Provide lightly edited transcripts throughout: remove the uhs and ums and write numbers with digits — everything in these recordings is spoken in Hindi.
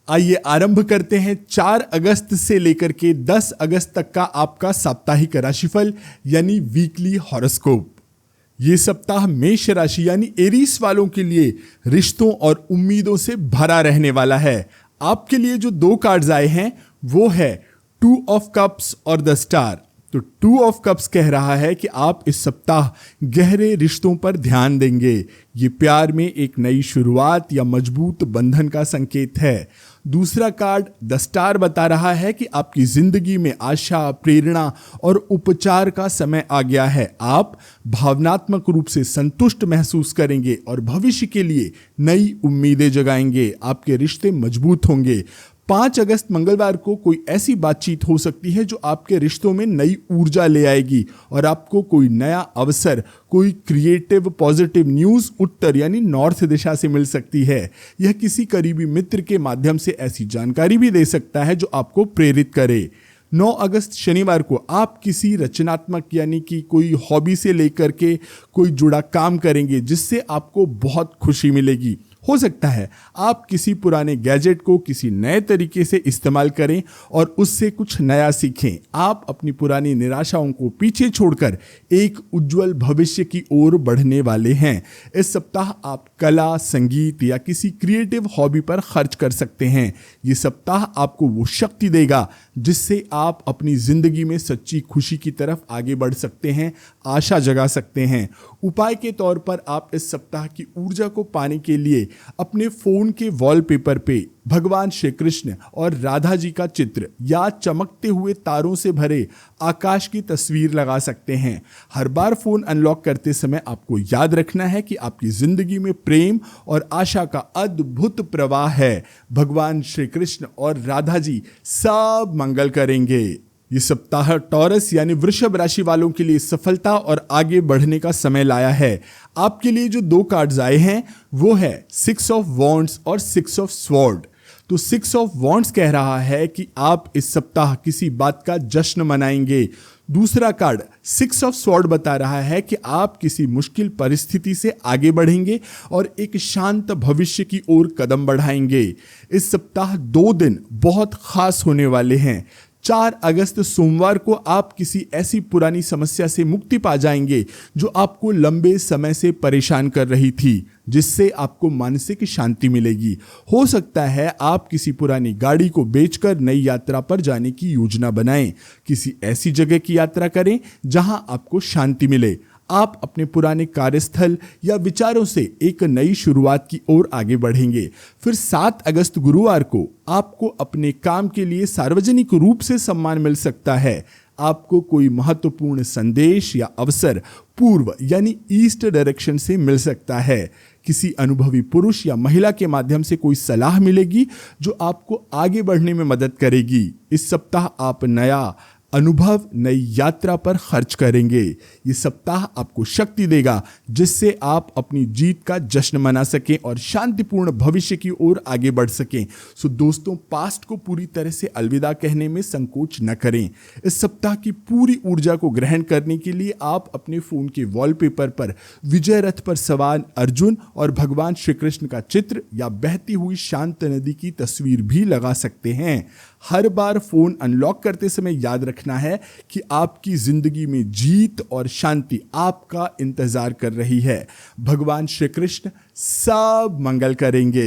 आइए आरंभ करते हैं 4 अगस्त से लेकर के 10 अगस्त तक का आपका साप्ताहिक राशिफल यानी वीकली हॉरोस्कोप। ये सप्ताह मेष राशि यानी एरीस वालों के लिए रिश्तों और उम्मीदों से भरा रहने वाला है। आपके लिए जो 2 कार्ड्स आए हैं वो है 2 ऑफ कप्स और द स्टार। तो 2 ऑफ कप्स कह रहा है कि आप इस सप्ताह गहरे रिश्तों पर ध्यान देंगे। ये प्यार में एक नई शुरुआत या मजबूत बंधन का संकेत है। दूसरा कार्ड द स्टार बता रहा है कि आपकी जिंदगी में आशा, प्रेरणा और उपचार का समय आ गया है। आप भावनात्मक रूप से संतुष्ट महसूस करेंगे और भविष्य के लिए नई उम्मीदें जगाएंगे। आपके रिश्ते मजबूत होंगे। 5 अगस्त मंगलवार को कोई ऐसी बातचीत हो सकती है जो आपके रिश्तों में नई ऊर्जा ले आएगी और आपको कोई नया अवसर, कोई क्रिएटिव पॉजिटिव न्यूज़ उत्तर यानी नॉर्थ दिशा से मिल सकती है। यह किसी करीबी मित्र के माध्यम से ऐसी जानकारी भी दे सकता है जो आपको प्रेरित करे। 9 अगस्त शनिवार को आप किसी रचनात्मक यानी कि कोई हॉबी से लेकर के कोई जुड़ा काम करेंगे जिससे आपको बहुत खुशी मिलेगी। हो सकता है आप किसी पुराने गैजेट को किसी नए तरीके से इस्तेमाल करें और उससे कुछ नया सीखें। आप अपनी पुरानी निराशाओं को पीछे छोड़कर एक उज्जवल भविष्य की ओर बढ़ने वाले हैं। इस सप्ताह आप कला, संगीत या किसी क्रिएटिव हॉबी पर खर्च कर सकते हैं। ये सप्ताह आपको वो शक्ति देगा जिससे आप अपनी जिंदगी में सच्ची खुशी की तरफ आगे बढ़ सकते हैं, आशा जगा सकते हैं। उपाय के तौर पर आप इस सप्ताह की ऊर्जा को पाने के लिए अपने फोन के वॉलपेपर पे भगवान श्री कृष्ण और राधा जी का चित्र या चमकते हुए तारों से भरे आकाश की तस्वीर लगा सकते हैं। हर बार फोन अनलॉक करते समय आपको याद रखना है कि आपकी जिंदगी में प्रेम और आशा का अद्भुत प्रवाह है। भगवान श्री कृष्ण और राधा जी सब मंगल करेंगे। ये सप्ताह टॉरस यानी वृषभ राशि वालों के लिए सफलता और आगे बढ़ने का समय लाया है। आपके लिए जो 2 कार्ड्स आए हैं वो है 6 ऑफ वॉन्ड्स और 6 ऑफ स्वॉर्ड। तो 6 ऑफ वॉन्ड्स कह रहा है कि आप इस सप्ताह किसी बात का जश्न मनाएंगे। दूसरा कार्ड 6 ऑफ स्वॉर्ड बता रहा है कि आप किसी मुश्किल परिस्थिति से आगे बढ़ेंगे और एक शांत भविष्य की ओर कदम बढ़ाएंगे। इस सप्ताह 2 दिन बहुत खास होने वाले हैं। 4 अगस्त सोमवार को आप किसी ऐसी पुरानी समस्या से मुक्ति पा जाएंगे जो आपको लंबे समय से परेशान कर रही थी, जिससे आपको मानसिक शांति मिलेगी। हो सकता है आप किसी पुरानी गाड़ी को बेचकर नई यात्रा पर जाने की योजना बनाएं। किसी ऐसी जगह की यात्रा करें जहां आपको शांति मिले। आप अपने पुराने कार्यस्थल या विचारों से एक नई शुरुआत की ओर आगे बढ़ेंगे। फिर 7 अगस्त गुरुवार को आपको अपने काम के लिए सार्वजनिक रूप से सम्मान मिल सकता है। आपको कोई महत्वपूर्ण संदेश या अवसर पूर्व यानी ईस्ट डायरेक्शन से मिल सकता है। किसी अनुभवी पुरुष या महिला के माध्यम से कोई सलाह मिलेगी जो आपको आगे बढ़ने में मदद करेगी। इस सप्ताह आप नया अनुभव, नई यात्रा पर खर्च करेंगे। ये सप्ताह आपको शक्ति देगा जिससे आप अपनी जीत का जश्न मना सकें और शांतिपूर्ण भविष्य की ओर आगे बढ़ सकें। सो दोस्तों, पास्ट को पूरी तरह से अलविदा कहने में संकोच न करें। इस सप्ताह की पूरी ऊर्जा को ग्रहण करने के लिए आप अपने फोन के वॉलपेपर पर विजय रथ पर सवार अर्जुन और भगवान श्री कृष्ण का चित्र या बहती हुई शांत नदी की तस्वीर भी लगा सकते हैं। हर बार फोन अनलॉक करते समय याद रखना है कि आपकी जिंदगी में जीत और शांति आपका इंतजार कर रही है। भगवान श्री कृष्ण सब मंगल करेंगे।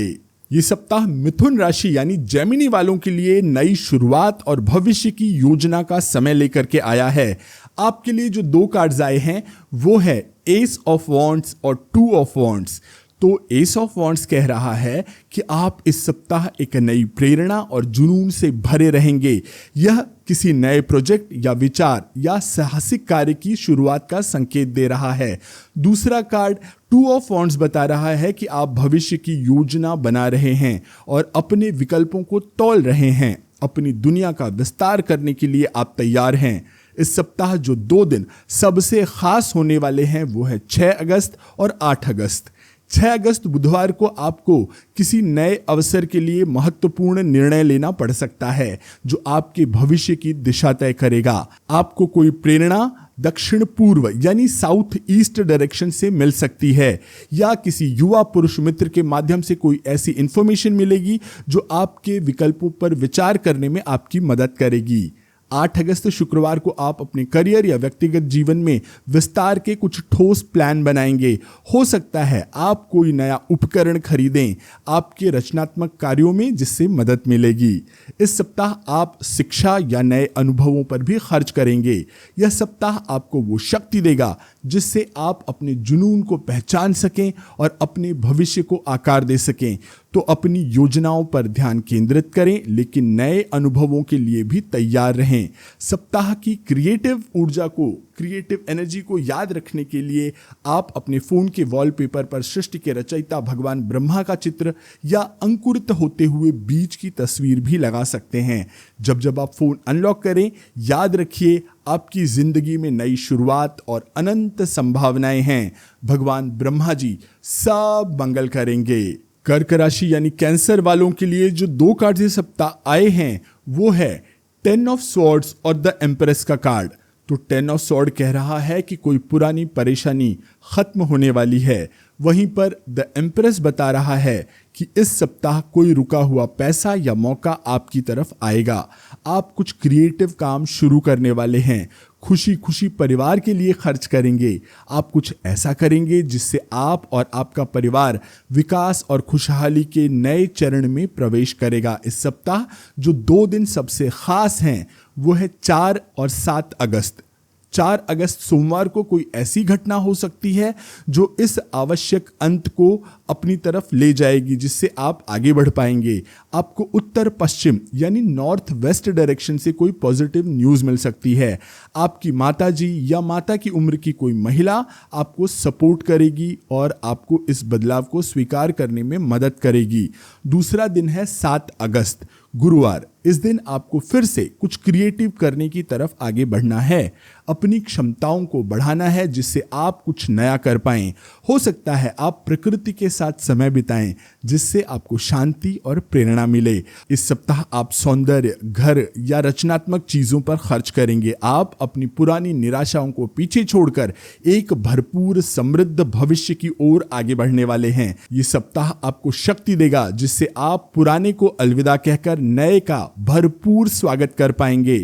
ये सप्ताह मिथुन राशि यानी जेमिनी वालों के लिए नई शुरुआत और भविष्य की योजना का समय लेकर के आया है। आपके लिए जो 2 कार्ड्स आए हैं वो है एस ऑफ वॉन्ड्स और 2 ऑफ वॉन्ड्स। तो एस ऑफ वॉन्ड्स कह रहा है कि आप इस सप्ताह एक नई प्रेरणा और जुनून से भरे रहेंगे। यह किसी नए प्रोजेक्ट या विचार या साहसिक कार्य की शुरुआत का संकेत दे रहा है। दूसरा कार्ड 2 ऑफ वॉन्ड्स बता रहा है कि आप भविष्य की योजना बना रहे हैं और अपने विकल्पों को तौल रहे हैं। अपनी दुनिया का विस्तार करने के लिए आप तैयार हैं। इस सप्ताह जो 2 दिन सबसे खास होने वाले हैं वो है 6 अगस्त और 8 अगस्त। 6 अगस्त बुधवार को आपको किसी नए अवसर के लिए महत्वपूर्ण निर्णय लेना पड़ सकता है जो आपके भविष्य की दिशा तय करेगा। आपको कोई प्रेरणा दक्षिण पूर्व यानी साउथ ईस्ट डायरेक्शन से मिल सकती है या किसी युवा पुरुष मित्र के माध्यम से कोई ऐसी इंफॉर्मेशन मिलेगी जो आपके विकल्पों पर विचार करने में आपकी मदद करेगी। 8 अगस्त शुक्रवार को आप अपने करियर या व्यक्तिगत जीवन में विस्तार के कुछ ठोस प्लान बनाएंगे। हो सकता है आप कोई नया उपकरण खरीदें आपके रचनात्मक कार्यों में जिससे मदद मिलेगी। इस सप्ताह आप शिक्षा या नए अनुभवों पर भी खर्च करेंगे। यह सप्ताह आपको वो शक्ति देगा जिससे आप अपने जुनून को पहचान सकें और अपने भविष्य को आकार दे सकें। तो अपनी योजनाओं पर ध्यान केंद्रित करें लेकिन नए अनुभवों के लिए भी तैयार रहें। सप्ताह की क्रिएटिव एनर्जी को याद रखने के लिए आप अपने फोन के वॉलपेपर पर सृष्टि के रचयिता भगवान ब्रह्मा का चित्र या अंकुरित होते हुए बीज की तस्वीर भी लगा सकते हैं। जब जब आप फोन अनलॉक करें, याद रखिए आपकी जिंदगी में नई शुरुआत और अनंत संभावनाएं हैं। भगवान ब्रह्मा जी सब मंगल करेंगे। कर्क राशि यानी कैंसर वालों के लिए जो 2 कार्ड इस सप्ताह आए हैं वो है 10 ऑफ स्वॉर्ड्स और द एम्प्रेस का कार्ड। तो 10 ऑफ स्वॉर्ड कह रहा है कि कोई पुरानी परेशानी खत्म होने वाली है, वहीं पर द एम्प्रेस बता रहा है कि इस सप्ताह कोई रुका हुआ पैसा या मौका आपकी तरफ आएगा। आप कुछ क्रिएटिव काम शुरू करने वाले हैं, खुशी खुशी परिवार के लिए खर्च करेंगे। आप कुछ ऐसा करेंगे जिससे आप और आपका परिवार विकास और खुशहाली के नए चरण में प्रवेश करेगा। इस सप्ताह जो 2 दिन सबसे खास हैं वो है 4 और 7 अगस्त। 4 अगस्त सोमवार को कोई ऐसी घटना हो सकती है जो इस आवश्यक अंत को अपनी तरफ ले जाएगी जिससे आप आगे बढ़ पाएंगे। आपको उत्तर पश्चिम यानी नॉर्थ वेस्ट डायरेक्शन से कोई पॉजिटिव न्यूज़ मिल सकती है। आपकी माता जी या माता की उम्र की कोई महिला आपको सपोर्ट करेगी और आपको इस बदलाव को स्वीकार करने में मदद करेगी। दूसरा दिन है 7 अगस्त गुरुवार। इस दिन आपको फिर से कुछ क्रिएटिव करने की तरफ आगे बढ़ना है, अपनी क्षमताओं को बढ़ाना है जिससे आप कुछ नया कर पाएं। हो सकता है आप प्रकृति के साथ समय बिताएं जिससे आपको शांति और प्रेरणा मिले। इस सप्ताह आप सौंदर्य, घर या रचनात्मक चीजों पर खर्च करेंगे। आप अपनी पुरानी निराशाओं को पीछे छोड़कर एक भरपूर समृद्ध भविष्य की ओर आगे बढ़ने वाले हैं। ये सप्ताह आपको शक्ति देगा जिससे आप पुराने को अलविदा कहकर नए का भरपूर स्वागत कर पाएंगे।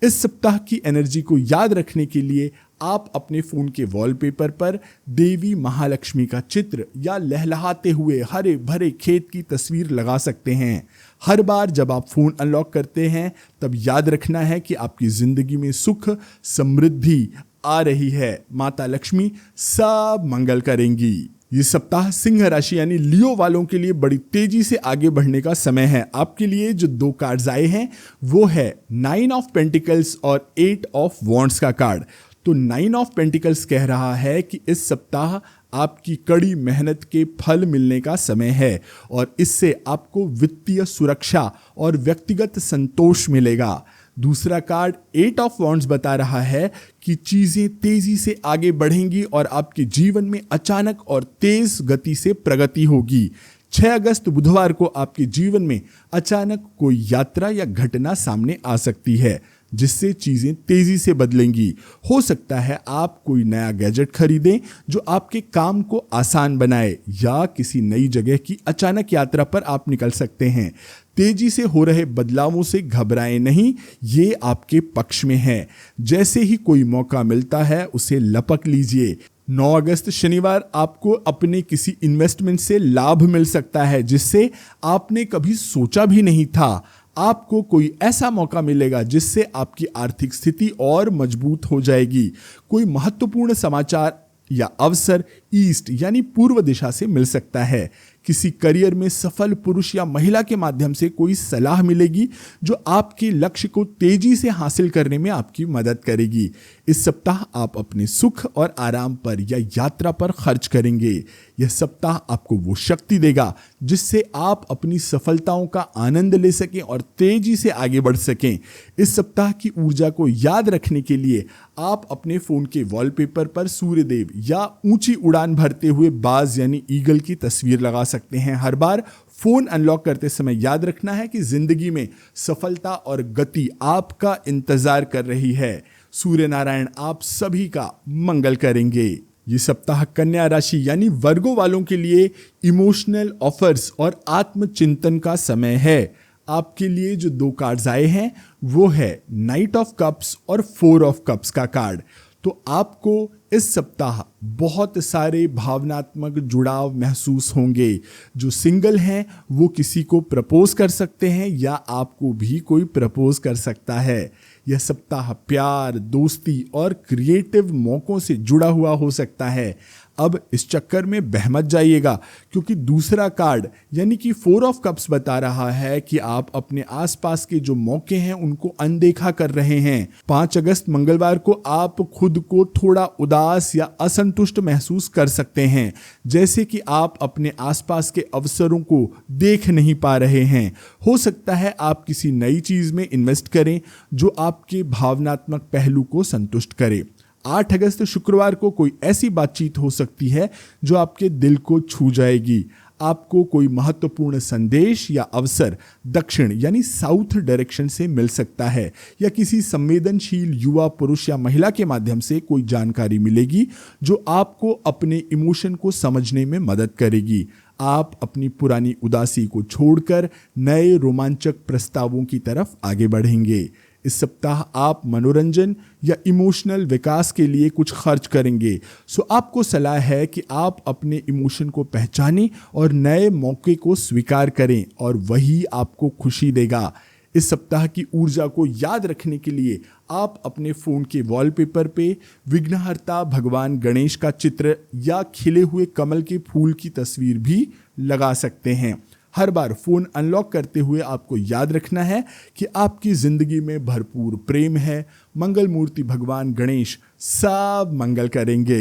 इस सप्ताह की एनर्जी को याद रखने के लिए आप अपने फोन के वॉलपेपर पर देवी महालक्ष्मी का चित्र या लहलहाते हुए हरे भरे खेत की तस्वीर लगा सकते हैं। हर बार जब आप फोन अनलॉक करते हैं तब याद रखना है कि आपकी जिंदगी में सुख समृद्धि आ रही है। माता लक्ष्मी सब मंगल करेंगी। ये सप्ताह सिंह राशि यानी लियो वालों के लिए बड़ी तेजी से आगे बढ़ने का समय है। आपके लिए जो 2 कार्ड्स आए हैं वो है 9 ऑफ पेंटिकल्स और 8 ऑफ वॉन्ड्स का कार्ड। तो 9 ऑफ पेंटिकल्स कह रहा है कि इस सप्ताह आपकी कड़ी मेहनत के फल मिलने का समय है और इससे आपको वित्तीय सुरक्षा और व्यक्तिगत संतोष मिलेगा। दूसरा कार्ड 8 ऑफ वॉन्ड्स बता रहा है कि चीजें तेजी से आगे बढ़ेंगी और आपके जीवन में अचानक और तेज गति से प्रगति होगी। 6 अगस्त बुधवार को आपके जीवन में अचानक कोई यात्रा या घटना सामने आ सकती है जिससे चीजें तेजी से बदलेंगी। हो सकता है आप कोई नया गैजेट खरीदें जो आपके काम को आसान बनाए या किसी नई जगह की अचानक यात्रा पर आप निकल सकते हैं। तेजी से हो रहे बदलावों से घबराएं नहीं, ये आपके पक्ष में है। जैसे ही कोई मौका मिलता है उसे लपक लीजिए। 9 अगस्त शनिवार आपको अपने किसी इन्वेस्टमेंट से लाभ मिल सकता है जिससे आपने कभी सोचा भी नहीं था। आपको कोई ऐसा मौका मिलेगा जिससे आपकी आर्थिक स्थिति और मजबूत हो जाएगी। कोई महत्वपूर्ण समाचार या अवसर ईस्ट यानी पूर्व दिशा से मिल सकता है। किसी करियर में सफल पुरुष या महिला के माध्यम से कोई सलाह मिलेगी जो आपके लक्ष्य को तेजी से हासिल करने में आपकी मदद करेगी। इस सप्ताह आप अपने सुख और आराम पर या यात्रा पर खर्च करेंगे। यह सप्ताह आपको वो शक्ति देगा जिससे आप अपनी सफलताओं का आनंद ले सकें और तेजी से आगे बढ़ सकें। इस सप्ताह की ऊर्जा को याद रखने के लिए आप अपने फोन के वॉलपेपर पर सूर्यदेव या ऊंची उड़ान भरते हुए बाज यानी ईगल की तस्वीर लगा सकते हैं। हर बार फोन अनलॉक करते समय याद रखना है कि जिंदगी में सफलता और गति आपका इंतजार कर रही है। सूर्य नारायण आप सभी का मंगल करेंगे। ये सप्ताह कन्या राशि यानी वर्गो वालों के लिए इमोशनल ऑफर्स और आत्मचिंतन का समय है। आपके लिए जो 2 कार्ड्स आए हैं वो है नाइट ऑफ कप्स और 4 ऑफ कप्स का कार्ड। तो आपको इस सप्ताह बहुत सारे भावनात्मक जुड़ाव महसूस होंगे। जो सिंगल हैं वो किसी को प्रपोज कर सकते हैं या आपको भी कोई प्रपोज कर सकता है। यह सप्ताह प्यार, दोस्ती और क्रिएटिव मौकों से जुड़ा हुआ हो सकता है। अब इस चक्कर में बह मत जाइएगा क्योंकि दूसरा कार्ड यानी कि 4 ऑफ कप्स बता रहा है कि आप अपने आसपास के जो मौके हैं उनको अनदेखा कर रहे हैं। 5 अगस्त मंगलवार को आप खुद को थोड़ा उदास या असंतुष्ट महसूस कर सकते हैं, जैसे कि आप अपने आसपास के अवसरों को देख नहीं पा रहे हैं। हो सकता है आप किसी नई चीज में इन्वेस्ट करें जो आपके भावनात्मक पहलू को संतुष्ट करे। 8 अगस्त शुक्रवार को कोई ऐसी बातचीत हो सकती है जो आपके दिल को छू जाएगी। आपको कोई महत्वपूर्ण संदेश या अवसर दक्षिण यानी साउथ डायरेक्शन से मिल सकता है या किसी संवेदनशील युवा पुरुष या महिला के माध्यम से कोई जानकारी मिलेगी जो आपको अपने इमोशन को समझने में मदद करेगी। आप अपनी पुरानी उदासी को छोड़कर नए रोमांचक प्रस्तावों की तरफ आगे बढ़ेंगे। इस सप्ताह आप मनोरंजन या इमोशनल विकास के लिए कुछ खर्च करेंगे। सो आपको सलाह है कि आप अपने इमोशन को पहचानें और नए मौके को स्वीकार करें और वही आपको खुशी देगा। इस सप्ताह की ऊर्जा को याद रखने के लिए आप अपने फोन के वॉलपेपर पे विघ्नहर्ता भगवान गणेश का चित्र या खिले हुए कमल के फूल की तस्वीर भी लगा सकते हैं। हर बार फोन अनलॉक करते हुए आपको याद रखना है कि आपकी जिंदगी में भरपूर प्रेम है। मंगल मूर्ति भगवान गणेश सब मंगल करेंगे।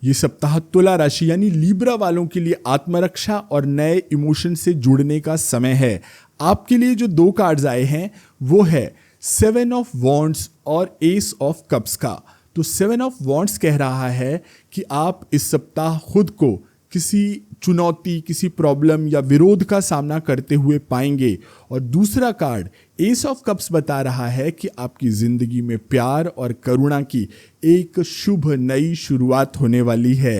ये सप्ताह तुला राशि यानी लीब्रा वालों के लिए आत्मरक्षा और नए इमोशन से जुड़ने का समय है। आपके लिए जो 2 कार्ड्स आए हैं वो है 7 ऑफ वॉन्ड्स और एस ऑफ कप्स का। तो 7 ऑफ वॉन्ड्स कह रहा है कि आप इस सप्ताह खुद को किसी चुनौती, किसी प्रॉब्लम या विरोध का सामना करते हुए पाएंगे और दूसरा कार्ड एस ऑफ कप्स बता रहा है कि आपकी जिंदगी में प्यार और करुणा की एक शुभ नई शुरुआत होने वाली है।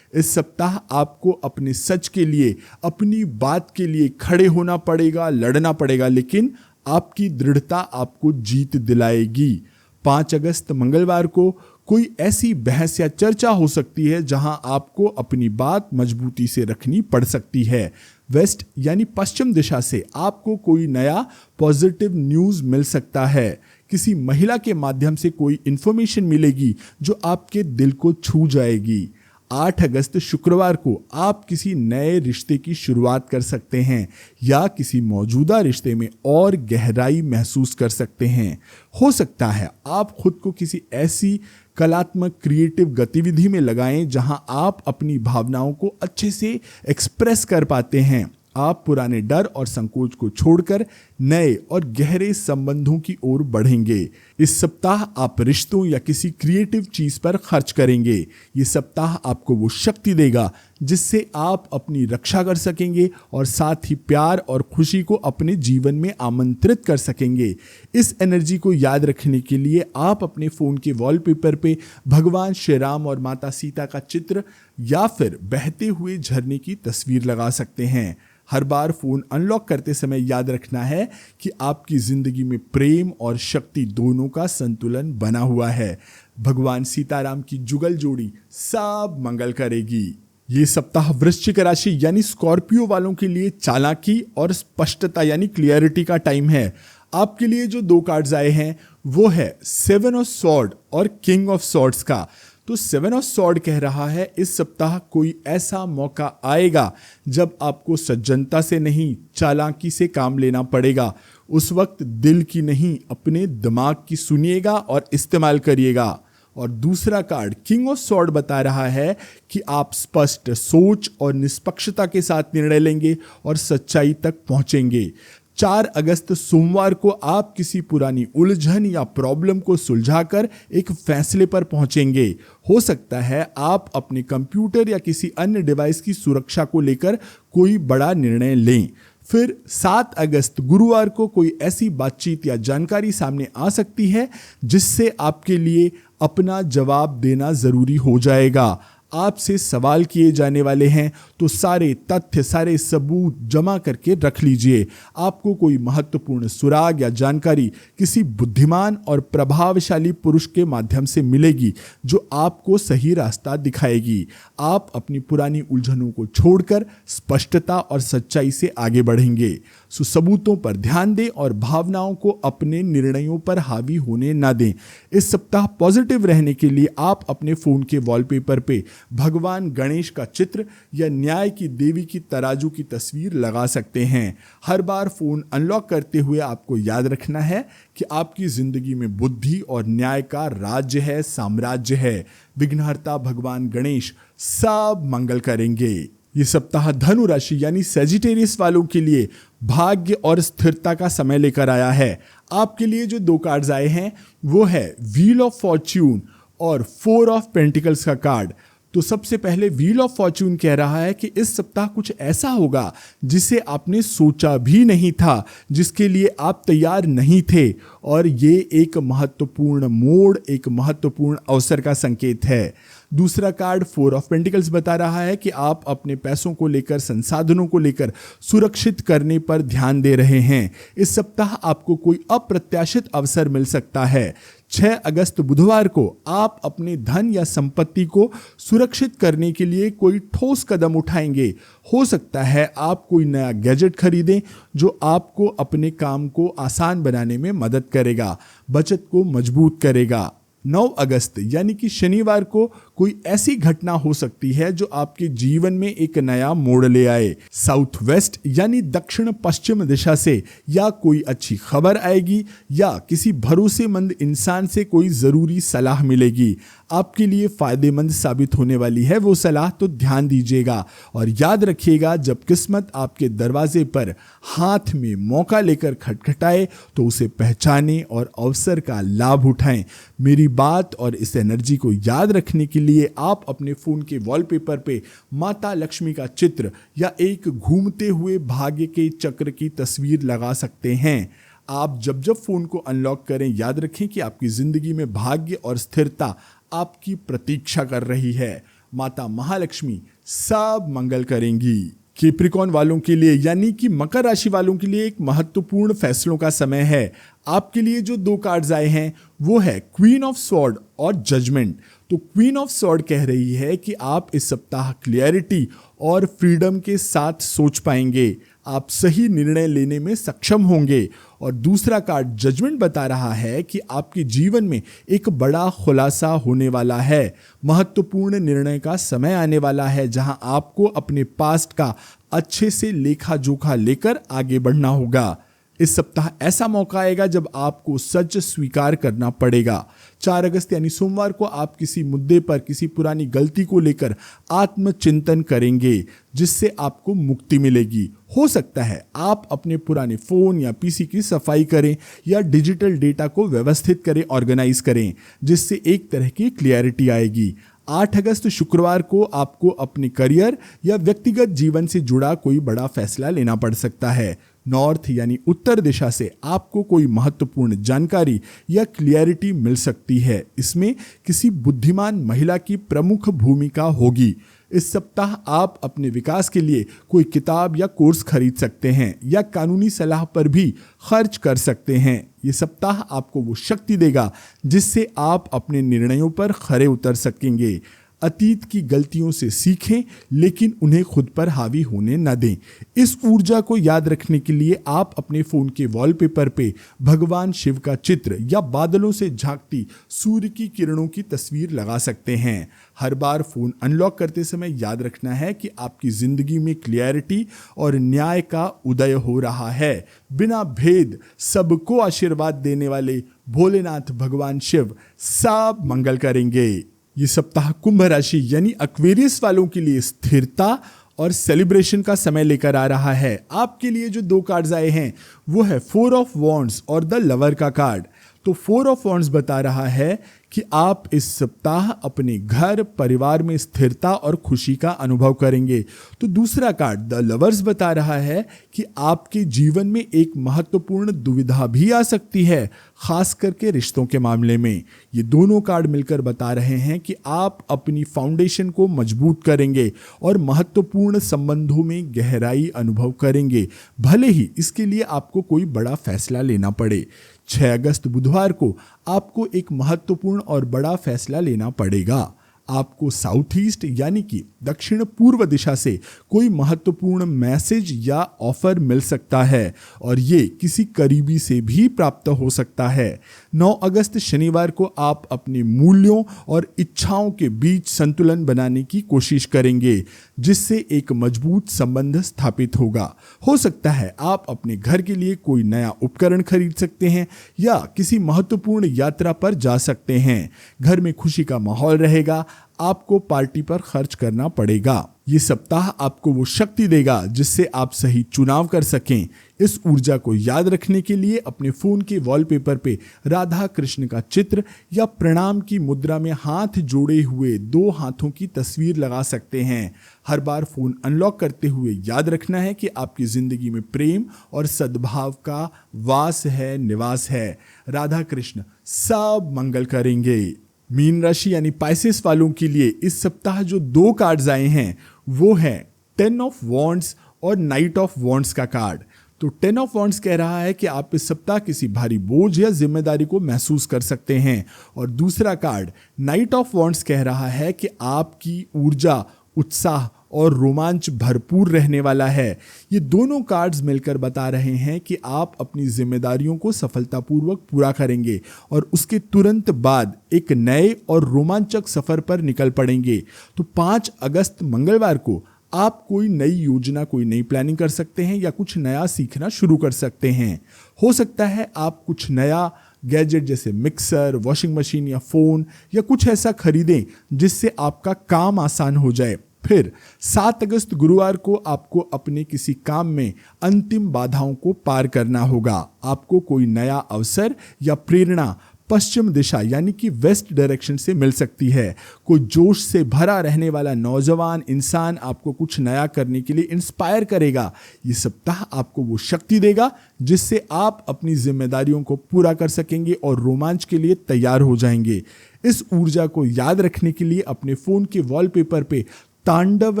इस सप्ताह आपको अपने सच के लिए, अपनी बात के लिए खड़े होना पड़ेगा, लड़ना पड़ेगा, लेकिन आपकी दृढ़ता आपको जीत दिलाएगी। 5 अगस्त मंगलवार को कोई ऐसी बहस या चर्चा हो सकती है जहां आपको अपनी बात मजबूती से रखनी पड़ सकती है। वेस्ट यानी पश्चिम दिशा से आपको कोई नया पॉजिटिव न्यूज़ मिल सकता है। किसी महिला के माध्यम से कोई इंफॉर्मेशन मिलेगी जो आपके दिल को छू जाएगी। 8 अगस्त शुक्रवार को आप किसी नए रिश्ते की शुरुआत कर सकते हैं या किसी मौजूदा रिश्ते में और गहराई महसूस कर सकते हैं। हो सकता है आप खुद को किसी ऐसी कलात्मक क्रिएटिव गतिविधि में लगाएं जहां आप अपनी भावनाओं को अच्छे से एक्सप्रेस कर पाते हैं। आप पुराने डर और संकोच को छोड़कर नए और गहरे संबंधों की ओर बढ़ेंगे। इस सप्ताह आप रिश्तों या किसी क्रिएटिव चीज पर खर्च करेंगे। ये सप्ताह आपको वो शक्ति देगा जिससे आप अपनी रक्षा कर सकेंगे और साथ ही प्यार और खुशी को अपने जीवन में आमंत्रित कर सकेंगे। इस एनर्जी को याद रखने के लिए आप अपने फोन के वॉलपेपर पे भगवान श्री राम और माता सीता का चित्र या फिर बहते हुए झरने की तस्वीर लगा सकते हैं। हर बार फोन अनलॉक करते समय याद रखना है कि आपकी जिंदगी में प्रेम और शक्ति दोनों का संतुलन बना हुआ है। भगवान सीताराम की जुगल जोड़ी सब मंगल करेगी। ये सप्ताह वृश्चिक राशि यानी स्कॉर्पियो वालों के लिए चालाकी और स्पष्टता यानी क्लियरिटी का टाइम है। आपके लिए जो 2 कार्ड्स आए हैं वो है 7 ऑफ सॉर्ड और किंग ऑफ सॉर्ड्स का। तो 7 ऑफ सॉर्ड कह रहा है इस सप्ताह कोई ऐसा मौका आएगा जब आपको सज्जनता से नहीं चालाकी से काम लेना पड़ेगा। उस वक्त दिल की नहीं अपने दिमाग की सुनिएगा और इस्तेमाल करिएगा। और दूसरा कार्ड किंग ऑफ सॉर्ड बता रहा है कि आप स्पष्ट सोच और निष्पक्षता के साथ निर्णय लेंगे और सच्चाई तक पहुंचेंगे। 4 अगस्त सोमवार को आप किसी पुरानी उलझन या प्रॉब्लम को सुलझाकर एक फैसले पर पहुंचेंगे। हो सकता है आप अपने कंप्यूटर या किसी अन्य डिवाइस की सुरक्षा को लेकर कोई बड़ा निर्णय लें। फिर 7 अगस्त गुरुवार को कोई ऐसी बातचीत या जानकारी सामने आ सकती है जिससे आपके लिए अपना जवाब देना जरूरी हो जाएगा। आपसे सवाल किए जाने वाले हैं तो सारे तथ्य सारे सबूत जमा करके रख लीजिए। आपको कोई महत्वपूर्ण सुराग या जानकारी किसी बुद्धिमान और प्रभावशाली पुरुष के माध्यम से मिलेगी जो आपको सही रास्ता दिखाएगी। आप अपनी पुरानी उलझनों को छोड़कर स्पष्टता और सच्चाई से आगे बढ़ेंगे। सबूतों पर ध्यान दें और भावनाओं को अपने निर्णयों पर हावी होने ना दें। इस सप्ताह पॉजिटिव रहने के लिए आप अपने फोन के वॉलपेपर पे भगवान गणेश का चित्र या न्याय की देवी की तराजू की तस्वीर लगा सकते हैं। हर बार फोन अनलॉक करते हुए आपको याद रखना है कि आपकी जिंदगी में बुद्धि और न्याय का राज्य है, साम्राज्य है। विघ्नहर्ता भगवान गणेश सब मंगल करेंगे। ये सप्ताह धनु राशि यानी सेजिटेरियस वालों के लिए भाग्य और स्थिरता का समय लेकर आया है। आपके लिए जो 2 कार्ड्स आए हैं वो है व्हील ऑफ फॉर्च्यून और 4 ऑफ पेंटिकल्स का कार्ड। तो सबसे पहले व्हील ऑफ फॉर्च्यून कह रहा है कि इस सप्ताह कुछ ऐसा होगा जिसे आपने सोचा भी नहीं था, जिसके लिए आप तैयार नहीं थे, और ये एक महत्वपूर्ण मोड़, एक महत्वपूर्ण अवसर का संकेत है। दूसरा कार्ड 4 ऑफ पेंटिकल्स बता रहा है कि आप अपने पैसों को लेकर, संसाधनों को लेकर सुरक्षित करने पर ध्यान दे रहे हैं। इस सप्ताह आपको कोई अप्रत्याशित अवसर मिल सकता है। 6 अगस्त बुधवार को आप अपने धन या संपत्ति को सुरक्षित करने के लिए कोई ठोस कदम उठाएंगे। हो सकता है आप कोई नया गैजेट खरीदें जो आपको अपने काम को आसान बनाने में मदद करेगा, बचत को मजबूत करेगा। 9 अगस्त यानी कि शनिवार को कोई ऐसी घटना हो सकती है जो आपके जीवन में एक नया मोड़ ले आए। साउथ वेस्ट यानी दक्षिण पश्चिम दिशा से या कोई अच्छी खबर आएगी या किसी भरोसेमंद इंसान से कोई जरूरी सलाह मिलेगी। आपके लिए फायदेमंद साबित होने वाली है वो सलाह, तो ध्यान दीजिएगा। और याद रखिएगा, जब किस्मत आपके दरवाजे पर हाथ में मौका लेकर खटखटाए तो उसे पहचानें और अवसर का लाभ उठाएं। मेरी बात और इस एनर्जी को याद रखने के लिए आप अपने फोन के वॉलपेपर पे माता लक्ष्मी का चित्र या एक घूमते हुए भाग्य के चक्र की तस्वीर लगा सकते हैं। आप जब जब फोन को अनलॉक करें, याद रखें कि आपकी जिंदगी में भाग्य और स्थिरता आपकी प्रतीक्षा कर रही है। माता महालक्ष्मी सब मंगल करेंगी। कैप्रिकॉर्न वालों के लिए यानी कि मकर राशि वालों के लिए एक महत्वपूर्ण फैसलों का समय है। आपके लिए जो 2 कार्ड्स आए हैं वो है क्वीन ऑफ सॉर्ड और जजमेंट। तो क्वीन ऑफ सॉर्ड कह रही है कि आप इस सप्ताह क्लियरिटी और फ्रीडम के साथ सोच पाएंगे, आप सही निर्णय लेने में सक्षम होंगे। और दूसरा कार्ड जजमेंट बता रहा है कि आपके जीवन में एक बड़ा खुलासा होने वाला है, महत्वपूर्ण निर्णय का समय आने वाला है जहां आपको अपने पास्ट का अच्छे से लेखा जोखा लेकर आगे बढ़ना होगा। इस सप्ताह ऐसा मौका आएगा जब आपको सच स्वीकार करना पड़ेगा। 4 अगस्त यानी सोमवार को आप किसी मुद्दे पर, किसी पुरानी गलती को लेकर आत्मचिंतन करेंगे जिससे आपको मुक्ति मिलेगी। हो सकता है आप अपने पुराने फोन या पीसी की सफाई करें या डिजिटल डेटा को व्यवस्थित करें, ऑर्गेनाइज करें, जिससे एक तरह की क्लियरिटी आएगी। 8 अगस्त शुक्रवार को आपको अपने करियर या व्यक्तिगत जीवन से जुड़ा कोई बड़ा फैसला लेना पड़ सकता है। नॉर्थ यानी उत्तर दिशा से आपको कोई महत्वपूर्ण जानकारी या क्लियरिटी मिल सकती है। इसमें किसी बुद्धिमान महिला की प्रमुख भूमिका होगी। इस सप्ताह आप अपने विकास के लिए कोई किताब या कोर्स खरीद सकते हैं या कानूनी सलाह पर भी खर्च कर सकते हैं। ये सप्ताह आपको वो शक्ति देगा जिससे आप अपने निर्णयों पर खरे उतर सकेंगे। अतीत की गलतियों से सीखें, लेकिन उन्हें खुद पर हावी होने न दें। इस ऊर्जा को याद रखने के लिए आप अपने फोन के वॉलपेपर पे भगवान शिव का चित्र या बादलों से झांकती सूर्य की किरणों की तस्वीर लगा सकते हैं। हर बार फोन अनलॉक करते समय याद रखना है कि आपकी जिंदगी में क्लियरिटी और न्याय का उदय हो रहा है। बिना भेद सबको आशीर्वाद देने वाले भोलेनाथ भगवान शिव सब मंगल करेंगे। ये सप्ताह कुंभ राशि यानी एक्वेरियस वालों के लिए स्थिरता और सेलिब्रेशन का समय लेकर आ रहा है। आपके लिए जो 2 कार्ड्स आए हैं वो है 4 ऑफ वॉन्ड्स और द लवर का कार्ड। तो 4 ऑफ वॉन्ड्स बता रहा है कि आप इस सप्ताह अपने घर परिवार में स्थिरता और खुशी का अनुभव करेंगे। तो दूसरा कार्ड द लवर्स बता रहा है कि आपके जीवन में एक महत्वपूर्ण दुविधा भी आ सकती है, खास करके रिश्तों के मामले में। ये दोनों कार्ड मिलकर बता रहे हैं कि आप अपनी फाउंडेशन को मजबूत करेंगे और महत्वपूर्ण संबंधों में गहराई अनुभव करेंगे, भले ही इसके लिए आपको कोई बड़ा फैसला लेना पड़े। 6 अगस्त बुधवार को आपको एक महत्वपूर्ण और बड़ा फैसला लेना पड़ेगा। आपको साउथ ईस्ट यानी कि दक्षिण पूर्व दिशा से कोई महत्वपूर्ण मैसेज या ऑफर मिल सकता है और ये किसी करीबी से भी प्राप्त हो सकता है। 9 अगस्त शनिवार को आप अपने मूल्यों और इच्छाओं के बीच संतुलन बनाने की कोशिश करेंगे, जिससे एक मजबूत संबंध स्थापित होगा। हो सकता है आप अपने घर के लिए कोई नया उपकरण खरीद सकते हैं या किसी महत्वपूर्ण यात्रा पर जा सकते हैं। घर में खुशी का माहौल रहेगा, आपको पार्टी पर खर्च करना पड़ेगा। ये सप्ताह आपको वो शक्ति देगा जिससे आप सही चुनाव कर सकें। इस ऊर्जा को याद रखने के लिए अपने फोन के वॉलपेपर पे राधा कृष्ण का चित्र या प्रणाम की मुद्रा में हाथ जोड़े हुए 2 हाथों की तस्वीर लगा सकते हैं। हर बार फोन अनलॉक करते हुए याद रखना है कि आपकी जिंदगी में प्रेम और सद्भाव का वास है, निवास है। राधा कृष्ण सब मंगल करेंगे। मीन राशि यानी पाइसेस वालों के लिए इस सप्ताह जो 2 कार्ड्स आए हैं वो है 10 ऑफ वॉन्ड्स और नाइट ऑफ वॉन्ड्स का कार्ड। तो 10 ऑफ वॉन्ड्स कह रहा है कि आप इस सप्ताह किसी भारी बोझ या जिम्मेदारी को महसूस कर सकते हैं और दूसरा कार्ड नाइट ऑफ वॉन्ड्स कह रहा है कि आपकी ऊर्जा, उत्साह और रोमांच भरपूर रहने वाला है। ये दोनों कार्ड्स मिलकर बता रहे हैं कि आप अपनी जिम्मेदारियों को सफलतापूर्वक पूरा करेंगे और उसके तुरंत बाद एक नए और रोमांचक सफर पर निकल पड़ेंगे। तो 5 अगस्त मंगलवार को आप कोई नई योजना, कोई नई प्लानिंग कर सकते हैं या कुछ नया सीखना शुरू कर सकते हैं। हो सकता है आप कुछ नया गैजेट जैसे मिक्सर, वॉशिंग मशीन या फोन या कुछ ऐसा खरीदें जिससे आपका काम आसान हो जाए। फिर 7 अगस्त गुरुवार को आपको अपने किसी काम में अंतिम बाधाओं को पार करना होगा। आपको कोई नया अवसर या प्रेरणा पश्चिम दिशा यानी कि वेस्ट डायरेक्शन से मिल सकती है। कोई जोश से भरा रहने वाला नौजवान इंसान आपको कुछ नया करने के लिए इंस्पायर करेगा। ये सप्ताह आपको वो शक्ति देगा जिससे आप अपनी जिम्मेदारियों को पूरा कर सकेंगे और रोमांच के लिए तैयार हो जाएंगे। इस ऊर्जा को याद रखने के लिए अपने फोन के वॉलपेपर पे तांडव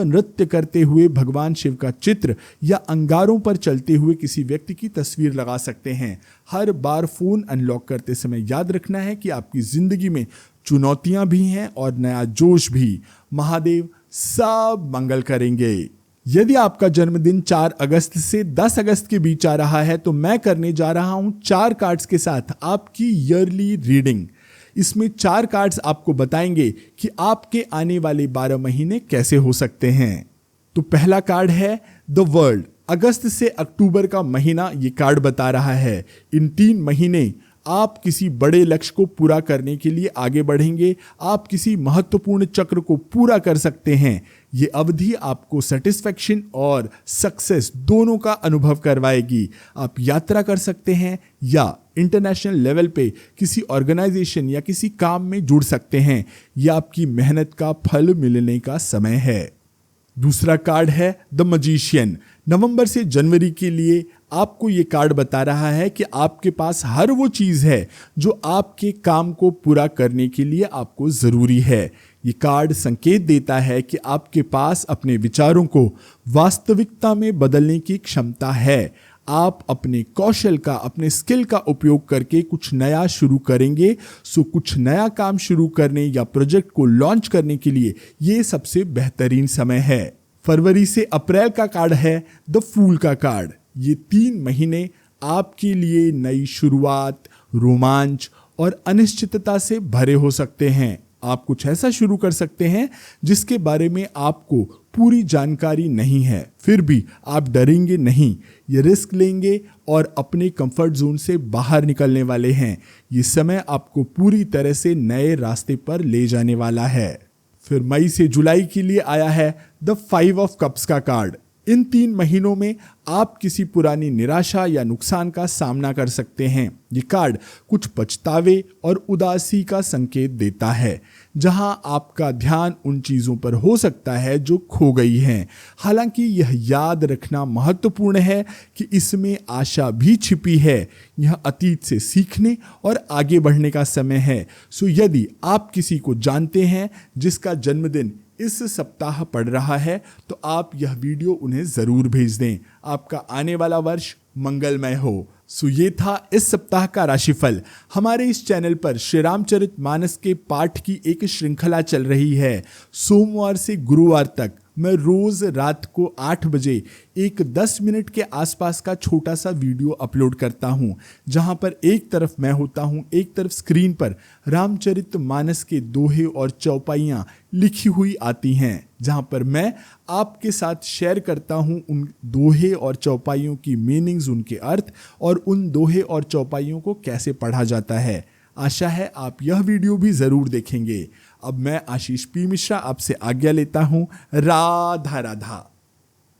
नृत्य करते हुए भगवान शिव का चित्र या अंगारों पर चलते हुए किसी व्यक्ति की तस्वीर लगा सकते हैं। हर बार फोन अनलॉक करते समय याद रखना है कि आपकी जिंदगी में चुनौतियां भी हैं और नया जोश भी। महादेव सब मंगल करेंगे। यदि आपका जन्मदिन 4 अगस्त से 10 अगस्त के बीच आ रहा है तो मैं करने जा रहा हूं 4 कार्ड्स के साथ आपकी ईयरली रीडिंग। इसमें 4 कार्ड्स आपको बताएंगे कि आपके आने वाले 12 महीने कैसे हो सकते हैं। तो पहला कार्ड है द वर्ल्ड। अगस्त से अक्टूबर का महीना ये कार्ड बता रहा है इन 3 महीने आप किसी बड़े लक्ष्य को पूरा करने के लिए आगे बढ़ेंगे। आप किसी महत्वपूर्ण चक्र को पूरा कर सकते हैं। ये अवधि आपको सेटिस्फैक्शन और सक्सेस दोनों का अनुभव करवाएगी। आप यात्रा कर सकते हैं या इंटरनेशनल लेवल पे किसी ऑर्गेनाइजेशन या किसी काम में जुड़ सकते हैं। यह आपकी मेहनत का फल मिलने का समय है। दूसरा कार्ड है द मजिशियन। नवंबर से जनवरी के लिए आपको ये कार्ड बता रहा है कि आपके पास हर वो चीज़ है जो आपके काम को पूरा करने के लिए आपको ज़रूरी है। ये कार्ड संकेत देता है कि आपके पास अपने विचारों को वास्तविकता में बदलने की क्षमता है। आप अपने कौशल का, अपने स्किल का उपयोग करके कुछ नया शुरू करेंगे। सो कुछ नया काम शुरू करने या प्रोजेक्ट को लॉन्च करने के लिए ये सबसे बेहतरीन समय है। फरवरी से अप्रैल का कार्ड है द फूल का कार्ड। ये 3 महीने आपके लिए नई शुरुआत, रोमांच और अनिश्चितता से भरे हो सकते हैं। आप कुछ ऐसा शुरू कर सकते हैं जिसके बारे में आपको पूरी जानकारी नहीं है, फिर भी आप डरेंगे नहीं, ये रिस्क लेंगे और अपने कंफर्ट जोन से बाहर निकलने वाले हैं। ये समय आपको पूरी तरह से नए रास्ते पर ले जाने वाला है। फिर मई से जुलाई के लिए आया है द 5 ऑफ कप्स का कार्ड। इन 3 महीनों में आप किसी पुरानी निराशा या नुकसान का सामना कर सकते हैं। ये कार्ड कुछ पछतावे और उदासी का संकेत देता है, जहां आपका ध्यान उन चीजों पर हो सकता है जो खो गई हैं। हालांकि यह याद रखना महत्वपूर्ण है कि इसमें आशा भी छिपी है। यह अतीत से सीखने और आगे बढ़ने का समय है। सो यदि आप किसी को जानते हैं जिसका जन्मदिन इस सप्ताह पड़ रहा है, तो आप यह वीडियो उन्हें जरूर भेज दें। आपका आने वाला वर्ष मंगलमय हो। सो ये था इस सप्ताह का राशिफल। हमारे इस चैनल पर श्री रामचरितमानस के पाठ की एक श्रृंखला चल रही है। सोमवार से गुरुवार तक मैं रोज रात को 8 बजे एक 10 मिनट के आसपास का छोटा सा वीडियो अपलोड करता हूं, जहां पर एक तरफ मैं होता हूं, एक तरफ स्क्रीन पर रामचरितमानस के दोहे और चौपाइयां लिखी हुई आती हैं, जहां पर मैं आपके साथ शेयर करता हूं उन दोहे और चौपाइयों की मीनिंग्स, उनके अर्थ और उन दोहे और चौपाइयों को कैसे पढ़ा जाता है। आशा है आप यह वीडियो भी जरूर देखेंगे। अब मैं आशीष पी मिश्रा आपसे आज्ञा लेता हूं। राधा राधा।